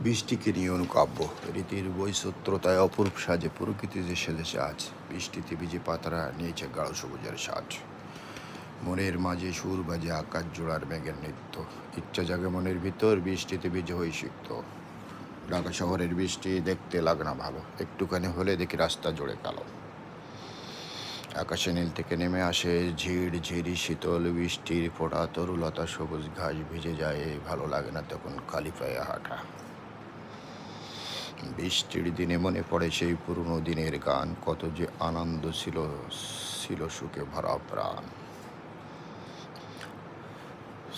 বৃষ্টিকে নিয়ে অনুকাব্য রীতির বৈচিত্র্যতায় অপরূপ সাজে প্রকৃতি যে সেজেছে আজ। বৃষ্টিতে ভিজে পাতারা নিয়েছে গাঢ় সবুজের সাজ। মনের মাঝে সুর বাজে আকাশ জোড়ার মেঘের নৃত্য। ইচ্ছা জাগে মনের ভিতর বৃষ্টিতে ভিজে হয়ে সিক্ত। ঢাকা শহরের বৃষ্টি দেখতে লাগে না ভালো, একটুখানি হলে দেখি রাস্তা জুড়ে কালো। আকাশে নীল থেকে নেমে আসে ঝিড় ঝিরি শীতল বৃষ্টির ফোঁটা, তরুলতা সবুজ ঘাস ভিজে যায়, ভালো লাগে না তখন খালি পায়ে হাঁটা। বৃষ্টির দিনে মনে পড়ে সেই পুরনো দিনের গান, কত যে আনন্দ ছিল, ছিল সুখে ভরা প্রাণ।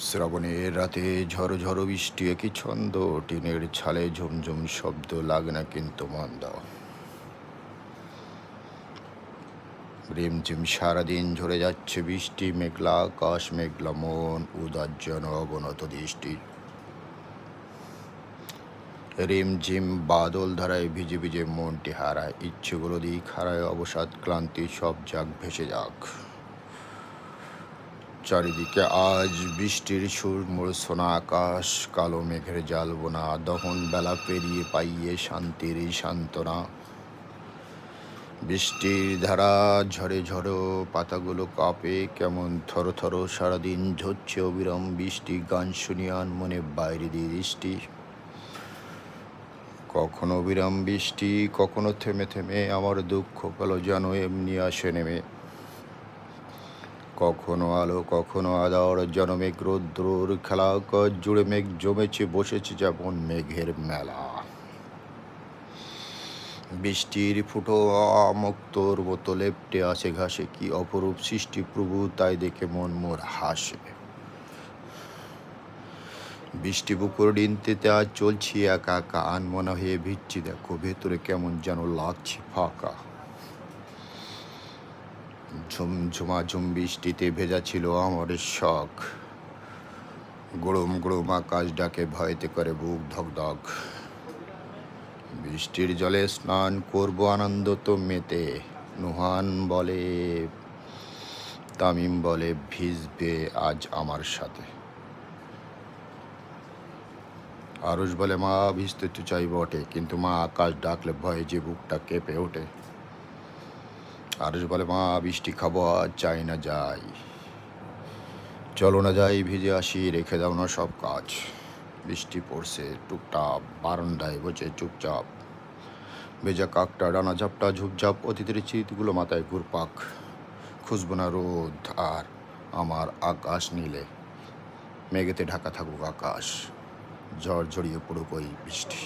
শ্রাবণের রাতে ঝড়ো ঝড়ো বৃষ্টি একই ছন্দ, টিনের ছালে ঝুমঝুম শব্দ লাগে না কিন্তু মন্দ। রিমঝিম সারাদিন ঝরে যাচ্ছে বৃষ্টি, মেঘলা আকাশ মেঘলা মন, উদার যেন অবনত দৃষ্টি। রিমঝিম বাদল ধারায় ভিজে ভিজে মনটি হারায়, ইচ্ছেগুলো দিক হারায়, অবসাদ ক্লান্তি সব যাক ভেসে যাক। চারিদিকে আজ বৃষ্টির সুর মূর্ছনা আকাশ, কালো মেঘের জাল বোনা, দহন বেলা পেরিয়ে পাইয়ে শান্তির সান্ত্বনা। বৃষ্টির ধারা ঝরে ঝড়ো পাতাগুলো কাঁপে কেমন থর থর, সারাদিন ঝরছে অবিরাম বৃষ্টি, গান শুনিয়ান মনে বাইরে দিয়ে দৃষ্টি। কখনো বিরাম বৃষ্টি, কখনো থেমে থেমে আমার দুঃখ পেল যেন এমনি আসে নেমে। কখনো আলো কখনো আধার, যেন মেঘ রৌদ্রর খেলা, কাজ জুড়ে মেঘ জমেছে বসেছে যেমন মেঘের মেলা। বৃষ্টির ফুটো মুক্তোর মতো লেপ্টে আছে ঘাসে, কি অপরূপ সৃষ্টি প্রভু তাই দেখে মন মোর হাসে। বৃষ্টি বুকুর ডিনতে আজ চলছি একা একা, আনমনা হয়ে ভিজছি দেখো ভেতরে কেমন যেন লাগছে ফাঁকা। ঝুমঝুমাঝুম বৃষ্টিতে ভেজা ছিল আমার শখ, গুড়ুম গুড়ুম আকাশ ডাকে ভয়েতে করে বুক ধক ধক। বৃষ্টির জলে স্নান করব আনন্দ তো মেতে, নুহান বলে তামিম বলে ভিজবে আজ আমার সাথে। আরুষ বলে মা ভিজতে তো চাই বটে, কিন্তু মা আকাশ ডাকলে ভয়ে যে বুকটা কেঁপে ওঠে। আরুষ বলে মা বৃষ্টি খাবো আজ চাই না যাই, চলো না যাই ভিজে আসি রেখে দাও না সব কাজ। বৃষ্টি পড়ছে টুকটাপ, বারান্দায় বসে চুপচাপ, ভেজা কাকটা ডানা ঝাপটা ঝুপঝাপ, অতীতের স্মৃতিগুলো মাথায় ঘুরপাক। খুঁজবো না রোদ আর আমার আকাশ নীলে, মেঘেতে ঢাকা থাকুক আকাশ, ঝড় ঝরিয়ে পড়ুক ওই বৃষ্টি।